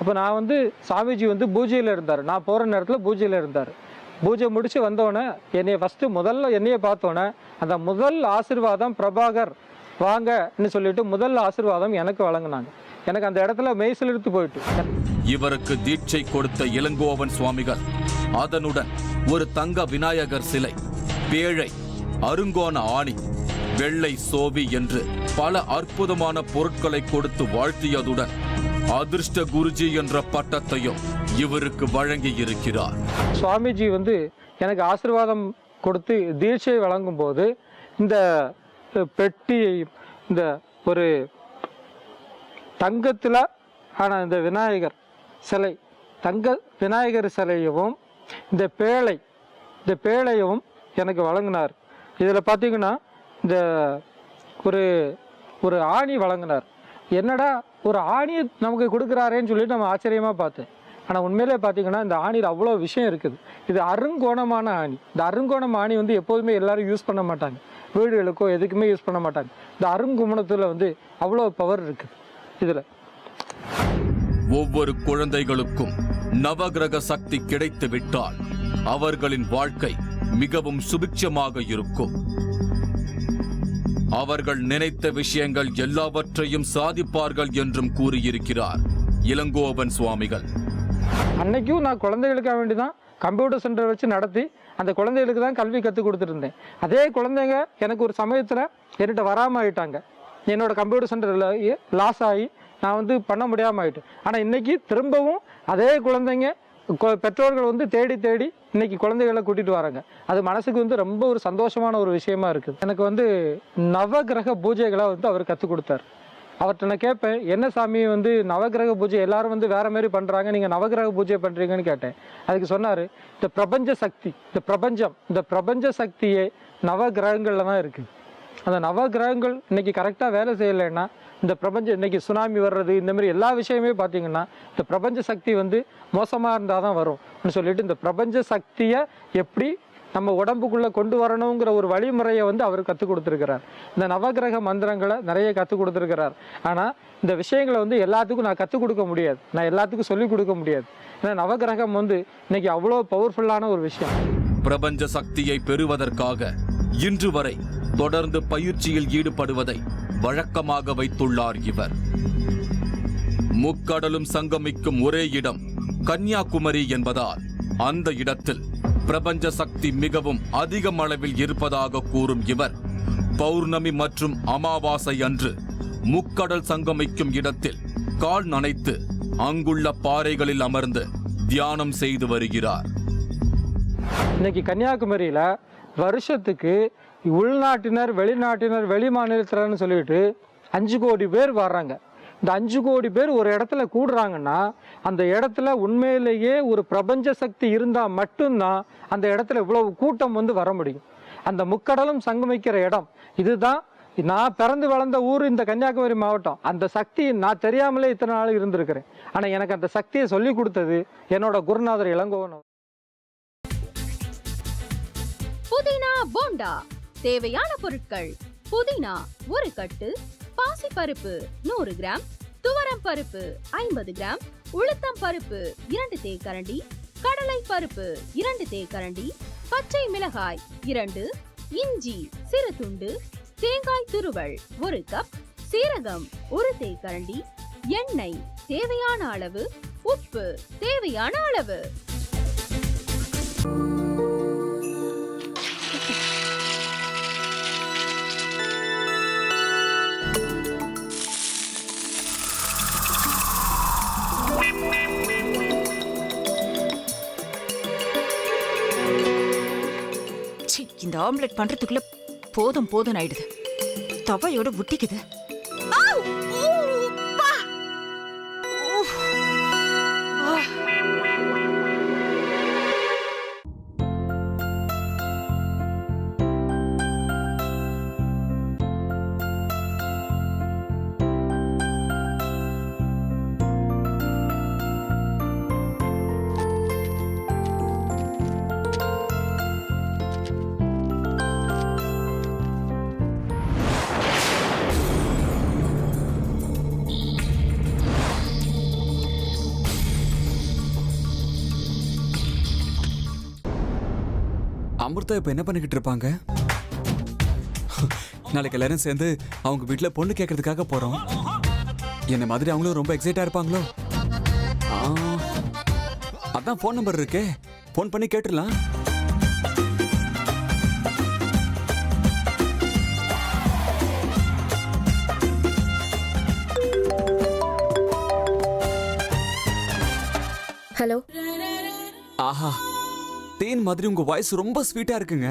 அப்போ நான் வந்து சாமிஜி வந்து பூஜையில் இருந்தார், நான் போகிற நேரத்தில் பூஜையில் இருந்தார். பூஜை முடித்து வந்தோடனே என்னைய ஃபஸ்ட்டு முதல்ல என்னையை பார்த்தோன்னே அந்த முதல் ஆசீர்வாதம் பிரபாகர் வாங்கன்னு சொல்லிட்டு முதல் ஆசீர்வாதம் எனக்கு வழங்கினாங்க. எனக்கு அந்த இடத்துல மெய்சிலிர்த்து போயிட்டு. இவருக்கு தீட்சை கொடுத்த இளங்கோவன் சுவாமிகள் அதனுடன் ஒரு தங்க விநாயகர் சிலை, பேழை, அருங்கோண ஆணி, வெள்ளை சோவி என்று பல அற்புதமான பொருட்களை கொடுத்து வாழ்த்தியதுடன் அதிர்ஷ்ட குருஜி என்ற பட்டத்தையும் இவருக்கு வழங்கி இருக்கிறார். சுவாமிஜி வந்து எனக்கு ஆசீர்வாதம் கொடுத்து தீட்சை வழங்கும் போது இந்த பெட்டியை, இந்த ஒரு தங்கத்தில் ஆன இந்த விநாயகர் சிலை, தங்க விநாயகர் சிலையவும் இந்த பேழையும் எனக்கு வழங்கினார். இதில் பார்த்தீங்கன்னா இந்த ஒரு ஆணி வழங்கினார். என்னடா ஒரு ஆணி நமக்கு கொடுக்குறாரேன்னு சொல்லிட்டு நம்ம ஆச்சரியமாக பார்த்தேன். ஆனால் உண்மையிலே பார்த்தீங்கன்னா இந்த ஆணியில் அவ்வளோ விஷயம் இருக்குது. இது அருங்கோணமான ஆணி. இந்த அருங்கோணம் ஆணி வந்து எப்போதுமே எல்லாரும் யூஸ் பண்ண மாட்டாங்க, வீடுகளுக்கோ எதுக்குமே யூஸ் பண்ண மாட்டாங்க. இந்த அருங்குமணத்தில் வந்து அவ்வளோ பவர் இருக்குது இதில். ஒவ்வொரு குழந்தைகளுக்கும் நவகிரக சக்தி கிடைத்து விட்டால் அவர்களின் வாழ்க்கை மிகவும் சுபிட்சமாக இருக்கும். அவர்கள் நினைத்த விஷயங்கள் எல்லாவற்றையும் சாதிப்பார்கள் என்றும் கூறியிருக்கிறார் இளங்கோவன் சுவாமிகள். அன்னைக்கும் நான் குழந்தைகளுக்காக வேண்டி தான் கம்ப்யூட்டர் சென்டர் வச்சு நடத்தி அந்த குழந்தைகளுக்கு தான் கல்வி கற்றுக் கொடுத்துருந்தேன். அதே குழந்தைங்க எனக்கு ஒரு சமயத்தில் என்கிட்ட வராமல் ஆகிட்டாங்க. என்னோட கம்ப்யூட்டர் சென்டரில் லாஸ் ஆகி நான் வந்து பண்ண முடியாமல் ஆகிட்டேன். ஆனால் இன்றைக்கி திரும்பவும் அதே குழந்தைங்க பெற்றோர்கள் வந்து தேடி இன்னைக்கு குழந்தைகளை கூட்டிகிட்டு வராங்க. அது மனசுக்கு வந்து ரொம்ப ஒரு சந்தோஷமான ஒரு விஷயமா இருக்குது. எனக்கு வந்து நவகிரக பூஜைகளை வந்து அவர் கற்றுக் கொடுத்தார். அவர்கிட்ட நான் கேட்பேன், என்ன சாமி வந்து நவகிரக பூஜை எல்லாரும் வந்து வேற மாதிரி பண்ணுறாங்க, நீங்கள் நவகிரக பூஜை பண்ணுறீங்கன்னு கேட்டேன். அதுக்கு சொன்னார், இந்த பிரபஞ்ச சக்தி, இந்த பிரபஞ்ச சக்தியே நவகிரகங்களில் தான் இருக்குது. அந்த நவகிரகங்கள் இன்னைக்கு கரெக்டாக வேலை செய்யலைன்னா இந்த பிரபஞ்சம் இன்னைக்கு சுனாமி வர்றது, இந்த மாதிரி எல்லா விஷயமே பார்த்தீங்கன்னா இந்த பிரபஞ்ச சக்தி வந்து மோசமாக இருந்தால் தான் வரும்னு சொல்லிட்டு இந்த பிரபஞ்ச சக்தியை எப்படி நம்ம உடம்புக்குள்ளே கொண்டு வரணுங்கிற ஒரு வழிமுறையை வந்து அவர் கற்றுக் கொடுத்துருக்கிறார். இந்த நவகிரக மந்திரங்களை நிறைய கற்றுக் கொடுத்துருக்கிறார். ஆனால் இந்த விஷயங்களை வந்து எல்லாத்துக்கும் நான் கற்றுக் கொடுக்க முடியாது, நான் எல்லாத்துக்கும் சொல்லிக் கொடுக்க முடியாது. ஏன்னா நவகிரகம் வந்து இன்னைக்கு அவ்வளோ பவர்ஃபுல்லான ஒரு விஷயம். பிரபஞ்ச சக்தியை பெறுவதற்காக இன்று வரை தொடர்ந்து பயிற்சியில் ஈடுபடுவதை வழக்கமாக வைத்துள்ளார் இவர். முக்கடலும் சங்கமிக்கும் ஒரே இடம் கன்னியாகுமரி என்பதால் அந்த இடத்தில் பிரபஞ்ச சக்தி மிகவும் அதிக அளவில் இருப்பதாக கூறும் இவர் பௌர்ணமி மற்றும் அமாவாசை அன்று முக்கடல் சங்கமிக்கும் இடத்தில் கால் நனைத்து அங்குள்ள பாறைகளில் அமர்ந்து தியானம் செய்து வருகிறார். இன்னைக்கு கன்னியாகுமரியில வருஷத்துக்கு உள்நாட்டினர், வெளிநாட்டினர், வெளி மாநிலத்தினர்னு சொல்லிட்டு 5 கோடி பேர் வர்றாங்க. இந்த 5 கோடி பேர் ஒரு இடத்துல கூடுறாங்கன்னா அந்த இடத்துல உண்மையிலேயே ஒரு பிரபஞ்ச சக்தி இருந்தால் மட்டும்தான் அந்த இடத்துல இவ்வளவு கூட்டம் வந்து வர முடியும். அந்த முக்கடலும் சங்கமிக்கிற இடம் இதுதான். நான் பிறந்து வளர்ந்த ஊர் இந்த கன்னியாகுமரி மாவட்டம். அந்த சக்தி நான் தெரியாமலே இத்தனை நாள் இருந்திருக்கிறேன். ஆனால் எனக்கு அந்த சக்தியை சொல்லி கொடுத்தது என்னோட குருநாதர் இளங்கோவன். புதினா போண்டா தேவையான பொருட்கள்: புதினா 1 கட்டு, பாசி பருப்பு 100 கிராம், துவரம் பருப்பு 50 கிராம், உளுத்தம் பருப்பு 2 தேக்கரண்டி, கடலை பருப்பு 2 தேக்கரண்டி, பச்சை மிளகாய் 2, இஞ்சி சிறு துண்டு, தேங்காய் துருவல் 1 கப், சீரகம் 1 தேக்கரண்டி, எண்ணெய் தேவையான அளவு, உப்பு தேவையான அளவு. இந்த ஆம்லெட் பண்றதுக்குள்ள போதும் ஆயிடுது. தவையோட ஒட்டிக்குது. அமிர்தா இப்ப என்ன பண்ணிக்கிட்டு இருப்பாங்க? நாளைக்கு எல்லாரும் சேர்ந்து அவங்க வீட்டுல பொண்ணு கேட்கறதுக்காக போறோம். என்ன மாதிரி அவங்களும் ரொம்ப எக்ஸைட்டா இருப்பாங்களோ? அதான் ஃபோன் நம்பர் இருக்கே, ஃபோன் பண்ணி கேட்டுடலாம். ஹலோ. ஆஹா, தேன் மாதிரி உங்க வாய்ஸ் ரொம்ப ஸ்வீட்டா இருக்குங்க.